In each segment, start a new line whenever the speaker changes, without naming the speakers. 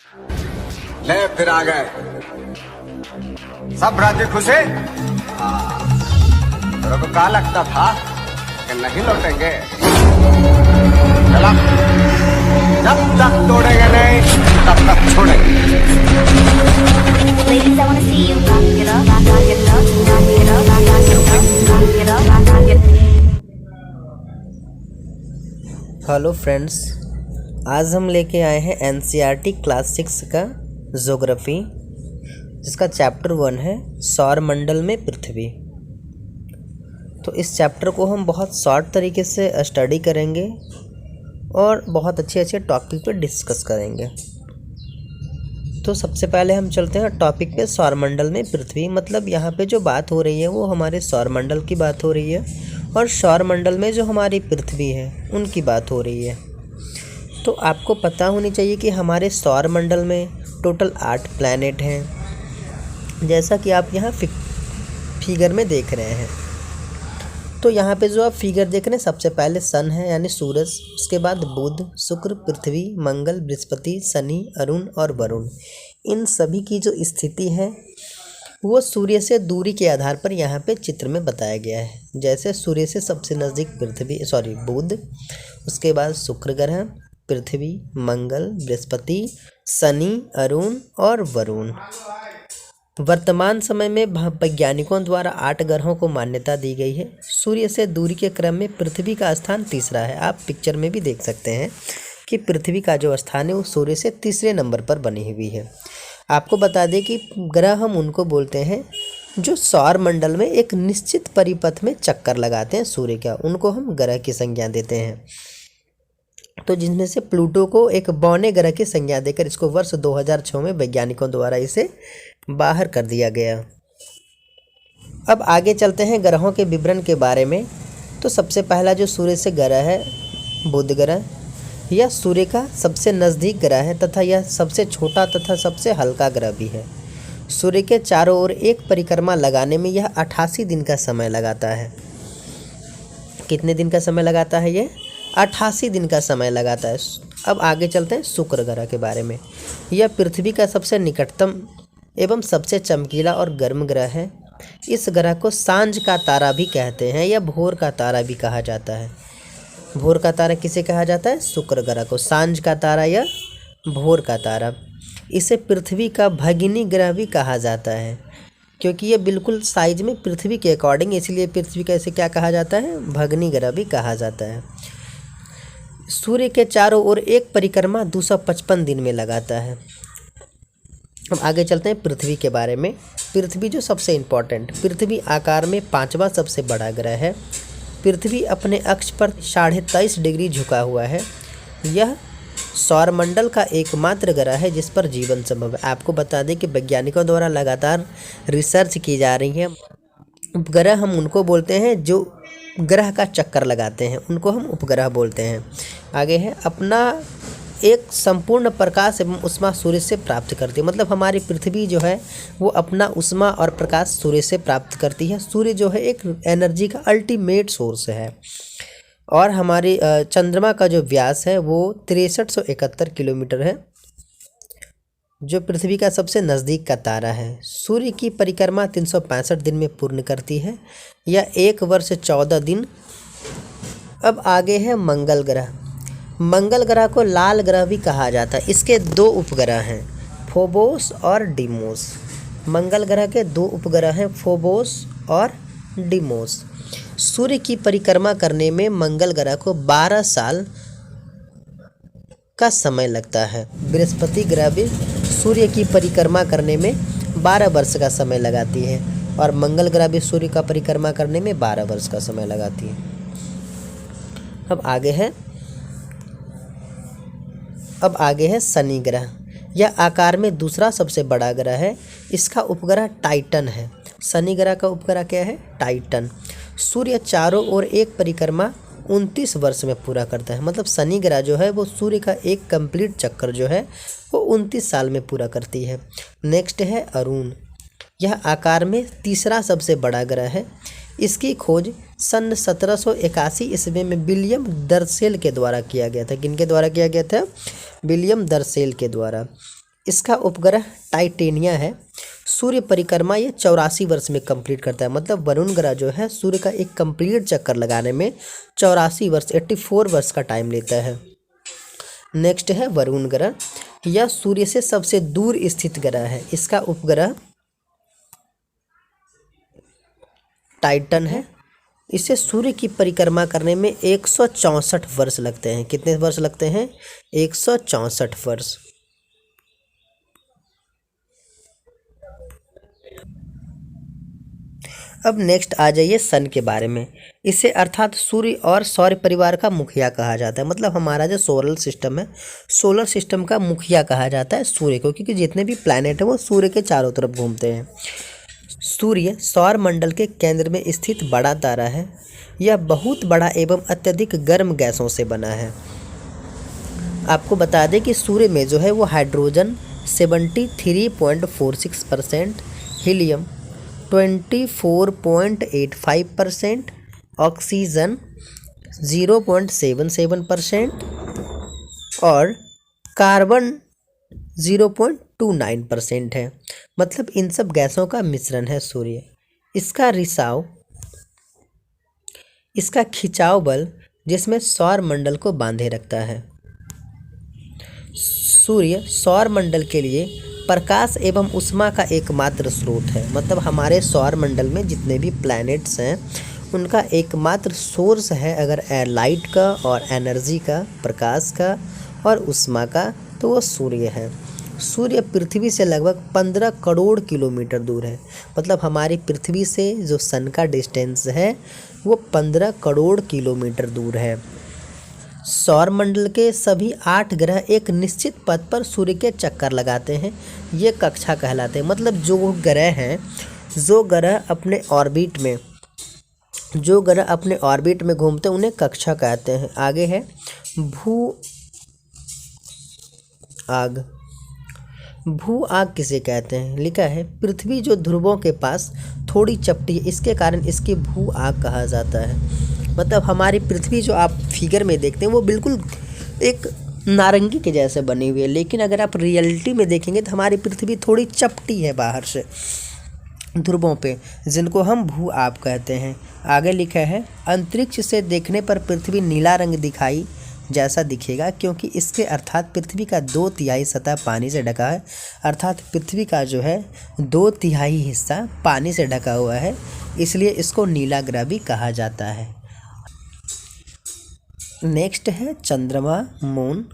ले फिर आ गए सब राजी खुशी। तेरे को क्या लगता था कि नहीं लौटेंगे? चला, जब तक तोड़ेंगे नहीं तब तक छोड़ेंगे।
Ladies, I wanna see you rock it up, rock it up, rock it up, rock it up, rock it up, rock it up.
Hello friends, आज हम लेके आए हैं एनसीईआरटी क्लास 6 का ज्योग्राफी, जिसका चैप्टर 1 है सौर मंडल में पृथ्वी। तो इस चैप्टर को हम बहुत शॉर्ट तरीके से स्टडी करेंगे और बहुत अच्छे अच्छे टॉपिक पे डिस्कस करेंगे। तो सबसे पहले हम चलते हैं टॉपिक पे, सौर मंडल में पृथ्वी। मतलब यहाँ पे जो बात हो रही है वो हमारे सौर मंडल की बात हो रही है और सौर मंडल में जो हमारी पृथ्वी है उनकी बात हो रही है। तो आपको पता होनी चाहिए कि हमारे सौर मंडल में टोटल 8 प्लैनेट हैं, जैसा कि आप यहाँ फिगर में देख रहे हैं। तो यहाँ पे जो आप फिगर देख रहे हैं, सबसे पहले सन है यानी सूरज, उसके बाद बुध, शुक्र, पृथ्वी, मंगल, बृहस्पति, शनि, अरुण और वरुण। इन सभी की जो स्थिति है वो सूर्य से दूरी के आधार पर यहाँ पे चित्र में बताया गया है। जैसे सूर्य से सबसे नज़दीक बुध, उसके बाद शुक्र ग्रह, पृथ्वी, मंगल, बृहस्पति, शनि, अरुण और वरुण। वर्तमान समय में वैज्ञानिकों द्वारा 8 ग्रहों को मान्यता दी गई है। सूर्य से दूरी के क्रम में पृथ्वी का स्थान तीसरा है। आप पिक्चर में भी देख सकते हैं कि पृथ्वी का जो स्थान है वो सूर्य से तीसरे नंबर पर बनी हुई है। आपको बता दें कि ग्रह हम उनको बोलते हैं जो सौर मंडल में एक निश्चित परिपथ में चक्कर लगाते हैं सूर्य का, उनको हम ग्रह की संज्ञा देते हैं। तो जिनमें से प्लूटो को एक बौने ग्रह की संज्ञा देकर इसको वर्ष 2006 में वैज्ञानिकों द्वारा इसे बाहर कर दिया गया। अब आगे चलते हैं ग्रहों के विवरण के बारे में। तो सबसे पहला जो सूर्य से ग्रह है बुध ग्रह, यह सूर्य का सबसे नज़दीक ग्रह है तथा यह सबसे छोटा तथा सबसे हल्का ग्रह भी है। सूर्य के चारों ओर एक परिक्रमा लगाने में यह 88 दिन का समय लगाता है। कितने दिन का समय लगाता है? ये 88 दिन का समय लगाता है। अब आगे चलते हैं शुक्र ग्रह के बारे में। यह पृथ्वी का सबसे निकटतम एवं सबसे चमकीला और गर्म ग्रह है। इस ग्रह को सांझ का तारा भी कहते हैं या भोर का तारा भी कहा जाता है। भोर का तारा किसे कहा जाता है? शुक्र ग्रह को सांझ का तारा या भोर का तारा। इसे पृथ्वी का भगिनी ग्रह भी कहा जाता है, क्योंकि ये बिल्कुल साइज में पृथ्वी के अकॉर्डिंग, इसलिए पृथ्वी का इसे क्या कहा जाता है? भगिनी ग्रह भी कहा जाता है। सूर्य के चारों ओर एक परिक्रमा 255 दिन में लगाता है। अब आगे चलते हैं पृथ्वी के बारे में। पृथ्वी जो सबसे इम्पोर्टेंट, पृथ्वी आकार में 5वां सबसे बड़ा ग्रह है। पृथ्वी अपने अक्ष पर 23.5 डिग्री झुका हुआ है। यह सौरमंडल का एकमात्र ग्रह है जिस पर जीवन संभव है। आपको बता दें कि वैज्ञानिकों द्वारा लगातार रिसर्च की जा रही है। उपग्रह हम उनको बोलते हैं जो ग्रह का चक्कर लगाते हैं, उनको हम उपग्रह बोलते हैं। आगे है अपना एक संपूर्ण प्रकाश एवं उष्मा सूर्य से प्राप्त करती है। मतलब हमारी पृथ्वी जो है वो अपना उष्मा और प्रकाश सूर्य से प्राप्त करती है। सूर्य जो है एक एनर्जी का अल्टीमेट सोर्स है। और हमारी चंद्रमा का जो व्यास है वो 6371 किलोमीटर है, जो पृथ्वी का सबसे नज़दीक का तारा है। सूर्य की परिक्रमा 365 दिन में पूर्ण करती है या 1 वर्ष 14 दिन। अब आगे है मंगल ग्रह। मंगल ग्रह को लाल ग्रह भी कहा जाता है। इसके 2 उपग्रह हैं, फोबोस और डीमोस। मंगल ग्रह के 2 उपग्रह हैं, फोबोस और डीमोस। सूर्य की परिक्रमा करने में मंगल ग्रह को 12 साल का समय लगता है। बृहस्पति ग्रह भी सूर्य की परिक्रमा करने में 12 वर्ष का समय लगाती है और मंगल ग्रह भी सूर्य का परिक्रमा करने में 12 वर्ष का समय लगाती है। अब आगे है शनि ग्रह। यह आकार में दूसरा सबसे बड़ा ग्रह है। इसका उपग्रह टाइटन है। शनि ग्रह का उपग्रह क्या है? टाइटन। सूर्य चारों ओर एक परिक्रमा 29 वर्ष में पूरा करता है। मतलब शनि ग्रह जो है वो सूर्य का एक कंप्लीट चक्कर जो है वो 29 साल में पूरा करती है। नेक्स्ट है अरुण। यह आकार में तीसरा सबसे बड़ा ग्रह है। इसकी खोज सन 1781 ईस्वी में विलियम दरसेल के द्वारा किया गया था। किनके द्वारा किया गया था? विलियम दरसेल के द्वारा। इसका उपग्रह टाइटेनिया है। सूर्य परिक्रमा ये 84 वर्ष में कंप्लीट करता है। मतलब वरुण ग्रह जो है सूर्य का एक कंप्लीट चक्कर लगाने में 84 वर्ष 84 वर्ष का टाइम लेता है। नेक्स्ट है वरुण ग्रह। यह सूर्य से सबसे दूर स्थित ग्रह है। इसका उपग्रह टाइटन है। इसे सूर्य की परिक्रमा करने में 164 वर्ष लगते हैं। कितने वर्ष लगते हैं? 164 वर्ष। अब नेक्स्ट आ जाइए सन के बारे में। इसे अर्थात सूर्य और सौर परिवार का मुखिया कहा जाता है। मतलब हमारा जो सोलर सिस्टम है, सोलर सिस्टम का मुखिया कहा जाता है सूर्य को, क्योंकि जितने भी प्लैनेट हैं वो सूर्य के चारों तरफ घूमते हैं। सूर्य सौर मंडल के केंद्र में स्थित बड़ा तारा है। यह बहुत बड़ा एवं अत्यधिक गर्म गैसों से बना है। आपको बता दें कि सूर्य में जो है वो हाइड्रोजन 73.46%, हीलियम 24.85%, ऑक्सीजन 0.77% और कार्बन 0.29% है। मतलब इन सब गैसों का मिश्रण है सूर्य। इसका खिंचाव बल जिसमें सौर मंडल को बांधे रखता है। सूर्य सौर मंडल के लिए प्रकाश एवं ऊष्मा का एकमात्र स्रोत है। मतलब हमारे सौर मंडल में जितने भी प्लैनेट्स हैं उनका एकमात्र सोर्स है अगर लाइट का और एनर्जी का, प्रकाश का और ऊष्मा का, तो वो सूर्य है। सूर्य पृथ्वी से लगभग 15 करोड़ किलोमीटर दूर है। मतलब हमारी पृथ्वी से जो सन का डिस्टेंस है वो 15 करोड़ किलोमीटर दूर है। सौर मंडल के सभी 8 ग्रह एक निश्चित पथ पर सूर्य के चक्कर लगाते हैं। ये कक्षा कहलाते हैं। मतलब जो ग्रह अपने ऑर्बिट में घूमते हैं उन्हें कक्षा कहते हैं। आगे है भू आग किसे कहते हैं? लिखा है पृथ्वी जो ध्रुवों के पास थोड़ी चपटी है, इसके कारण इसकी भू आग कहा जाता है। मतलब हमारी पृथ्वी जो आप फिगर में देखते हैं वो बिल्कुल एक नारंगी के जैसे बनी हुई है, लेकिन अगर आप रियलिटी में देखेंगे तो हमारी पृथ्वी थोड़ी चपटी है बाहर से ध्रुवों पे, जिनको हम भू आग कहते हैं। आगे लिखा है अंतरिक्ष से देखने पर पृथ्वी नीला रंग दिखाई जैसा दिखेगा, क्योंकि इसके अर्थात पृथ्वी का 2/3 सतह पानी से ढका है। अर्थात पृथ्वी का जो है 2/3 हिस्सा पानी से ढका हुआ है, इसलिए इसको नीला ग्रह भी कहा जाता है। नेक्स्ट है चंद्रमा, मून।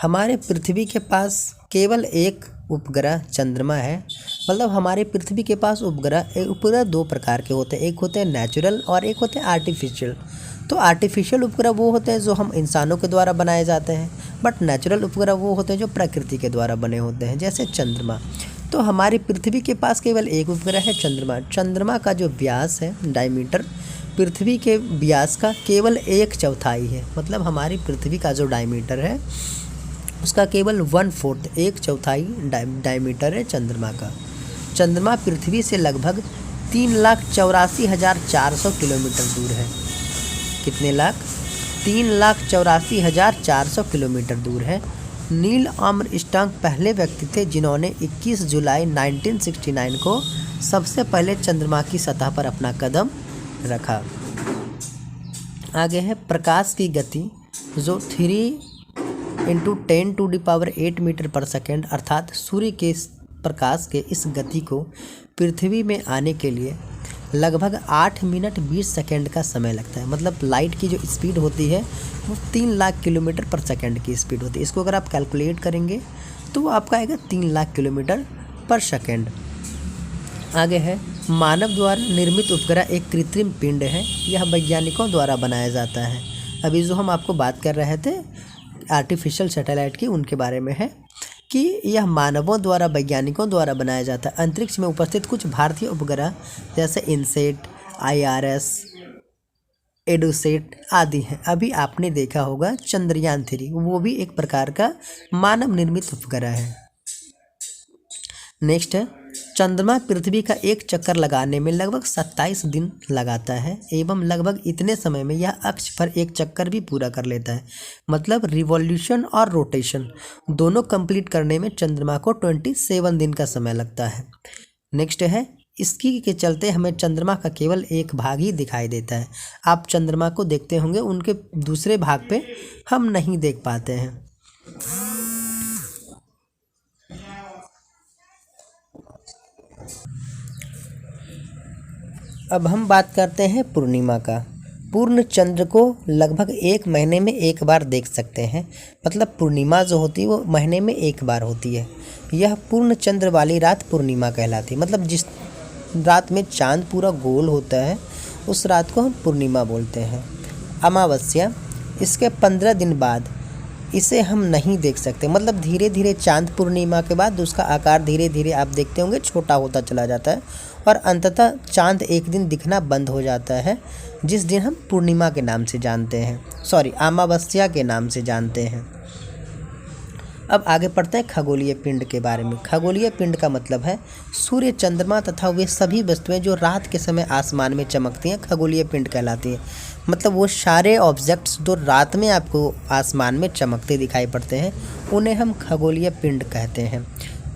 हमारे पृथ्वी के पास केवल एक उपग्रह चंद्रमा है। मतलब हमारे पृथ्वी के पास उपग्रह 2 प्रकार के होते हैं। एक होते हैं नेचुरल और एक होते हैं आर्टिफिशियल। तो आर्टिफिशियल उपग्रह वो होते हैं जो हम इंसानों के द्वारा बनाए जाते हैं, बट नेचुरल उपग्रह वो होते हैं जो प्रकृति के द्वारा बने होते हैं, जैसे चंद्रमा। तो हमारी पृथ्वी के पास केवल एक उपग्रह है चंद्रमा। चंद्रमा का जो व्यास है, डायमीटर, पृथ्वी के व्यास का केवल 1/4 है। मतलब हमारी पृथ्वी का जो डायमीटर है उसका केवल 1/4 1/4 डायमीटर है चंद्रमा का। चंद्रमा पृथ्वी से लगभग 3,84,400 किलोमीटर दूर है। कितने लाख? 3,84,400 किलोमीटर दूर है। नील आर्मस्ट्रांग पहले व्यक्ति थे जिन्होंने 21 जुलाई 1969 को सबसे पहले चंद्रमा की सतह पर अपना कदम रखा। आगे है प्रकाश की गति, जो 3 × 10⁸ मीटर पर सेकेंड, अर्थात सूर्य के प्रकाश के इस गति को पृथ्वी में आने के लिए लगभग 8 मिनट 20 सेकेंड का समय लगता है। मतलब लाइट की जो स्पीड होती है वो 3 लाख किलोमीटर पर सेकेंड की स्पीड होती है। इसको अगर आप कैलकुलेट करेंगे तो वो आपका आएगा 3 लाख किलोमीटर पर सेकेंड। आगे है मानव द्वारा निर्मित उपग्रह एक कृत्रिम पिंड है। यह वैज्ञानिकों द्वारा बनाया जाता है। अभी जो हम आपको बात कर रहे थे आर्टिफिशियल सैटेलाइट की, उनके बारे में है कि यह मानवों द्वारा, वैज्ञानिकों द्वारा बनाया जाता है। अंतरिक्ष में उपस्थित कुछ भारतीय उपग्रह जैसे इनसेट, IRS, एडुसेट आदि हैं। अभी आपने देखा होगा चंद्रयान 3, वो भी एक प्रकार का मानव निर्मित उपग्रह है। नेक्स्ट है चंद्रमा पृथ्वी का एक चक्कर लगाने में लगभग 27 दिन लगाता है एवं लगभग इतने समय में यह अक्ष पर एक चक्कर भी पूरा कर लेता है। मतलब रिवॉल्यूशन और रोटेशन दोनों कंप्लीट करने में चंद्रमा को 27 दिन का समय लगता है। नेक्स्ट है, इसकी के चलते हमें चंद्रमा का केवल एक भाग ही दिखाई देता है। आप चंद्रमा को देखते होंगे, उनके दूसरे भाग पे हम नहीं देख पाते हैं। अब हम बात करते हैं पूर्णिमा का। पूर्ण चंद्र को लगभग 1 महीने में एक बार देख सकते हैं। मतलब पूर्णिमा जो होती है वो महीने में एक बार होती है। यह पूर्ण चंद्र वाली रात पूर्णिमा कहलाती है। मतलब जिस रात में चांद पूरा गोल होता है उस रात को हम पूर्णिमा बोलते हैं। अमावस्या, इसके 15 दिन बाद इसे हम नहीं देख सकते। मतलब धीरे धीरे चांद पूर्णिमा के बाद उसका आकार धीरे धीरे आप देखते होंगे छोटा होता चला जाता है और अंततः चांद एक दिन दिखना बंद हो जाता है, जिस दिन हम पूर्णिमा के नाम से जानते हैं, अमावस्या के नाम से जानते हैं। अब आगे पढ़ते हैं खगोलीय पिंड के बारे में। खगोलीय पिंड का मतलब है सूर्य, चंद्रमा तथा वे सभी वस्तुएं जो रात के समय आसमान में चमकती हैं खगोलीय पिंड कहलाती हैं। मतलब वो सारे ऑब्जेक्ट्स जो रात में आपको आसमान में चमकते दिखाई पड़ते हैं उन्हें हम खगोलीय पिंड कहते हैं।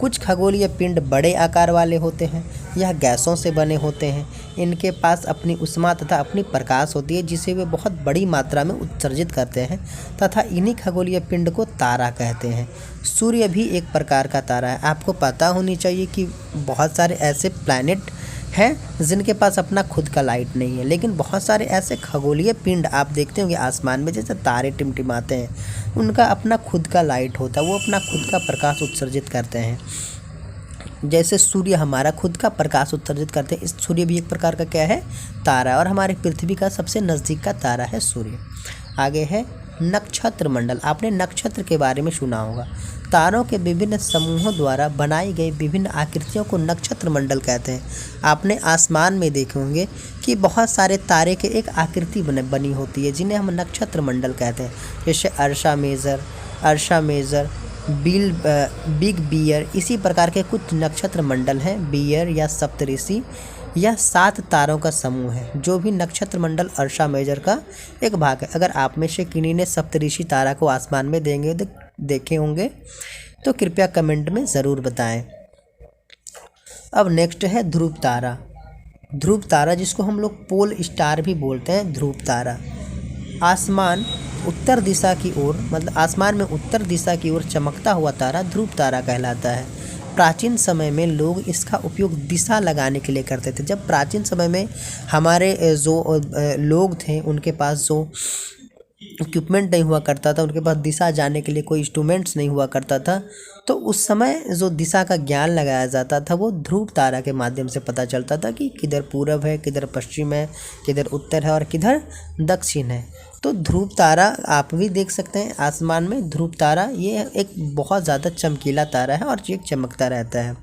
कुछ खगोलीय पिंड बड़े आकार वाले होते हैं, यह गैसों से बने होते हैं। इनके पास अपनी उष्मा तथा अपनी प्रकाश होती है जिसे वे बहुत बड़ी मात्रा में उत्सर्जित करते हैं तथा इन्हीं खगोलीय पिंड को तारा कहते हैं। सूर्य भी एक प्रकार का तारा है। आपको पता होनी चाहिए कि बहुत सारे ऐसे प्लैनेट हैं जिनके पास अपना खुद का लाइट नहीं है, लेकिन बहुत सारे ऐसे खगोलीय पिंड आप देखते होंगे आसमान में, जैसे तारे टिमटिमाते हैं, उनका अपना खुद का लाइट होता है, वो अपना खुद का प्रकाश उत्सर्जित करते हैं। जैसे सूर्य हमारा खुद का प्रकाश उत्सर्जित करते हैं, इस सूर्य भी एक प्रकार का क्या है, तारा है, और हमारी पृथ्वी का सबसे नज़दीक का तारा है सूर्य। आगे है नक्षत्र मंडल। आपने नक्षत्र के बारे में सुना होगा। तारों के विभिन्न समूहों द्वारा बनाई गई विभिन्न आकृतियों को नक्षत्र मंडल कहते हैं। आपने आसमान में देखे होंगे कि बहुत सारे तारे के एक आकृति बनी होती है जिन्हें हम नक्षत्र मंडल कहते हैं। जैसे अर्शा मेजर, बिग बियर, इसी प्रकार के कुछ नक्षत्र मंडल हैं। बियर या सप्तऋषि यह 7 तारों का समूह है। जो भी नक्षत्र मंडल अर्शा मेजर का एक भाग है। अगर आप में से किन्हीं ने सप्तऋषि तारा को आसमान में देखे होंगे तो कृपया कमेंट में ज़रूर बताएं। अब नेक्स्ट है ध्रुव तारा। ध्रुव तारा जिसको हम लोग पोल स्टार भी बोलते हैं, ध्रुव तारा आसमान उत्तर दिशा की ओर, मतलब आसमान में उत्तर दिशा की ओर चमकता हुआ तारा ध्रुव तारा कहलाता है। प्राचीन समय में लोग इसका उपयोग दिशा लगाने के लिए करते थे। जब प्राचीन समय में हमारे जो लोग थे उनके पास जो इक्विपमेंट नहीं हुआ करता था, उनके पास दिशा जाने के लिए कोई इंस्ट्रूमेंट्स नहीं हुआ करता था, तो उस समय जो दिशा का ज्ञान लगाया जाता था वो ध्रुव तारा के माध्यम से पता चलता था कि किधर पूरब है, किधर पश्चिम है, किधर उत्तर है और किधर दक्षिण है। तो ध्रुव तारा आप भी देख सकते हैं आसमान में। ध्रुव तारा ये एक बहुत ज़्यादा चमकीला तारा है और ये चमकता रहता है।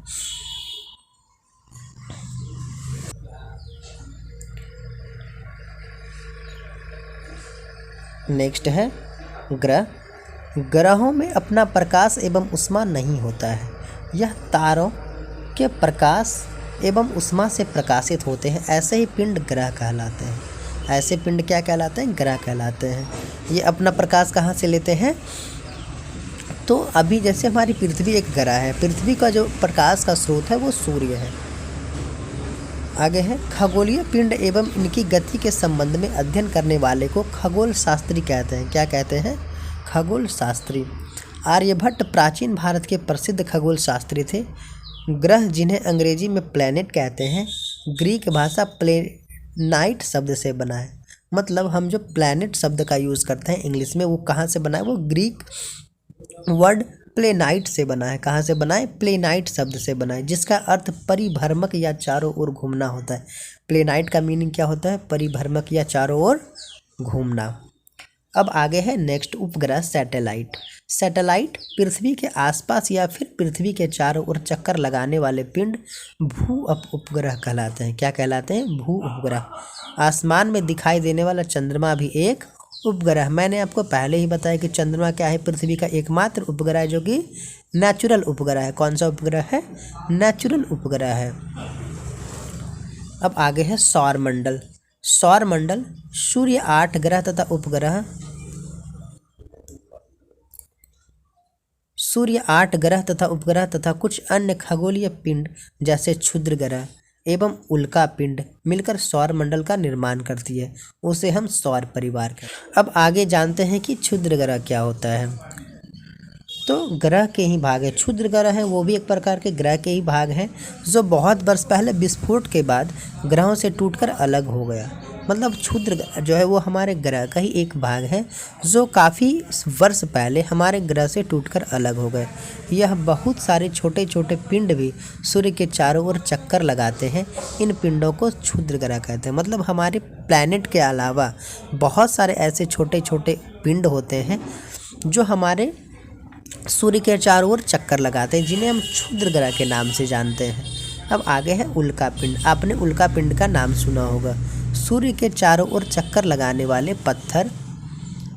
नेक्स्ट है ग्रह। ग्रहों में अपना प्रकाश एवं उष्मा नहीं होता है। यह तारों के प्रकाश एवं उष्मा से प्रकाशित होते हैं। ऐसे ही पिंड ग्रह कहलाते हैं। ऐसे पिंड क्या कहलाते हैं, ग्रह कहलाते हैं। ये अपना प्रकाश कहाँ से लेते हैं, तो अभी जैसे हमारी पृथ्वी एक ग्रह है, पृथ्वी का जो प्रकाश का स्रोत है वो सूर्य है। आगे है खगोलीय पिंड एवं इनकी गति के संबंध में अध्ययन करने वाले को खगोल शास्त्री कहते हैं। क्या कहते हैं, खगोल शास्त्री। आर्यभट्ट प्राचीन भारत के प्रसिद्ध खगोल शास्त्री थे। ग्रह जिन्हें अंग्रेजी में प्लैनेट कहते हैं, ग्रीक भाषा प्लेनाइट शब्द से बना है। मतलब हम जो प्लैनेट शब्द का यूज़ करते हैं इंग्लिश में, वो कहाँ से बना है, वो ग्रीक वर्ड प्लेनाइट से बना है। कहाँ से बना है, प्लेनाइट शब्द से बना है, जिसका अर्थ परिभ्रमक या चारों ओर घूमना होता है। प्लेनाइट का मीनिंग क्या होता है, परिभ्रमक या चारों ओर घूमना। अब आगे है नेक्स्ट उपग्रह सैटेलाइट। सैटेलाइट पृथ्वी के आसपास या फिर पृथ्वी के चारों ओर चक्कर लगाने वाले पिंड भू उपग्रह कहलाते हैं। क्या कहलाते हैं, भू उपग्रह। आसमान में दिखाई देने वाला चंद्रमा भी एक उपग्रह, मैंने आपको पहले ही बताया कि चंद्रमा क्या है, पृथ्वी का एकमात्र उपग्रह है जो कि नेचुरल उपग्रह है। कौन सा उपग्रह है? नेचुरल उपग्रह है। अब आगे है सौरमंडल। सौरमंडल सूर्य, 8 ग्रह तथा उपग्रह, सूर्य, 8 ग्रह तथा उपग्रह तथा कुछ अन्य खगोलीय पिंड जैसे क्षुद्र ग्रह एवं उल्का पिंड मिलकर सौरमंडल का निर्माण करती है। उसे हम सौर परिवार कहते हैं। अब आगे जानते हैं कि क्षुद्र ग्रह क्या होता है। तो ग्रह के ही भाग है, क्षुद्र ग्रह है वो भी एक प्रकार के ग्रह के ही भाग हैं जो बहुत वर्ष पहले विस्फोट के बाद ग्रहों से टूटकर अलग हो गया। मतलब क्षुद्र जो है वो हमारे ग्रह का ही एक भाग है जो काफ़ी वर्ष पहले हमारे ग्रह से टूटकर अलग हो गए। यह बहुत सारे छोटे छोटे पिंड भी सूर्य के चारों ओर चक्कर लगाते हैं। इन पिंडों को क्षुद्र ग्रह कहते हैं। मतलब हमारे प्लैनेट के अलावा बहुत सारे ऐसे छोटे छोटे पिंड होते हैं जो हमारे सूर्य के चारों ओर चक्कर लगाते हैं, जिन्हें हम क्षुद्र ग्रह के नाम से जानते हैं। अब आगे है उल्का पिंड। आपने उल्का पिंड का नाम सुना होगा। सूर्य के चारों ओर चक्कर लगाने वाले पत्थर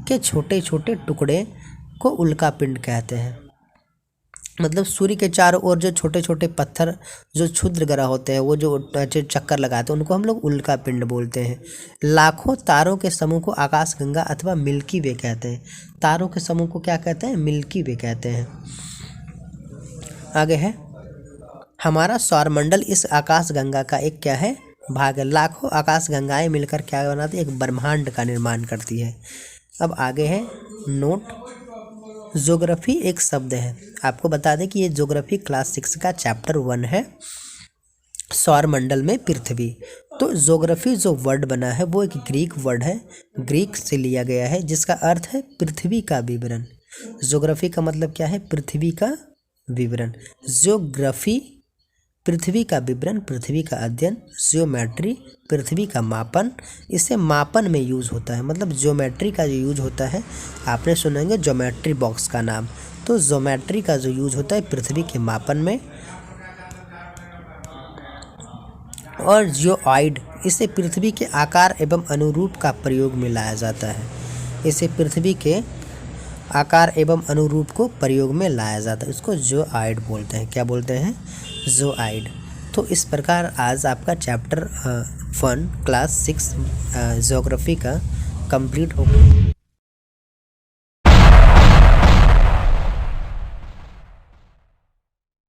के छोटे छोटे टुकड़े को उल्का पिंड कहते हैं। मतलब सूर्य के चारों ओर जो छोटे छोटे पत्थर जो क्षुद्र ग्रह होते हैं वो जो चक्कर लगाते हैं उनको हम लोग उल्का पिंड बोलते हैं। लाखों तारों के समूह को आकाशगंगा अथवा मिल्की वे कहते हैं। तारों के समूह को क्या कहते हैं? मिल्की वे कहते हैं। आगे है हमारा सौरमंडल इस आकाशगंगा का एक क्या है? भाग है। लाखों आकाशगंगाएं मिलकर क्या बनाती है? एक ब्रह्मांड का निर्माण करती है। अब आगे है नोट, ज्योग्राफी एक शब्द है। आपको बता दें कि ये ज्योग्राफी क्लास 6 का चैप्टर 1 है, सौरमंडल में पृथ्वी। तो ज्योग्राफी जो वर्ड बना है वो एक ग्रीक वर्ड है, ग्रीक से लिया गया है, जिसका अर्थ है पृथ्वी का विवरण। ज्योग्राफी का मतलब क्या है? पृथ्वी का विवरण। ज्योग्राफी पृथ्वी का विवरण, पृथ्वी का अध्ययन। ज्योमेट्री पृथ्वी का मापन, इसे मापन में यूज़ होता है। मतलब ज्योमेट्री का जो यूज होता है, आपने सुनेंगे ज्योमेट्री बॉक्स का नाम। तो ज्योमेट्री का जो यूज होता है पृथ्वी के मापन में। और जियोइड, इसे पृथ्वी के आकार एवं अनुरूप का प्रयोग में लाया जाता है। इसे पृथ्वी के आकार एवं अनुरूप को प्रयोग में लाया जाता है। इसको जियोइड बोलते हैं। क्या बोलते हैं? जियोइड। तो इस प्रकार आज आपका चैप्टर 1 क्लास 6 ज्योग्राफी का कंप्लीट हो गया।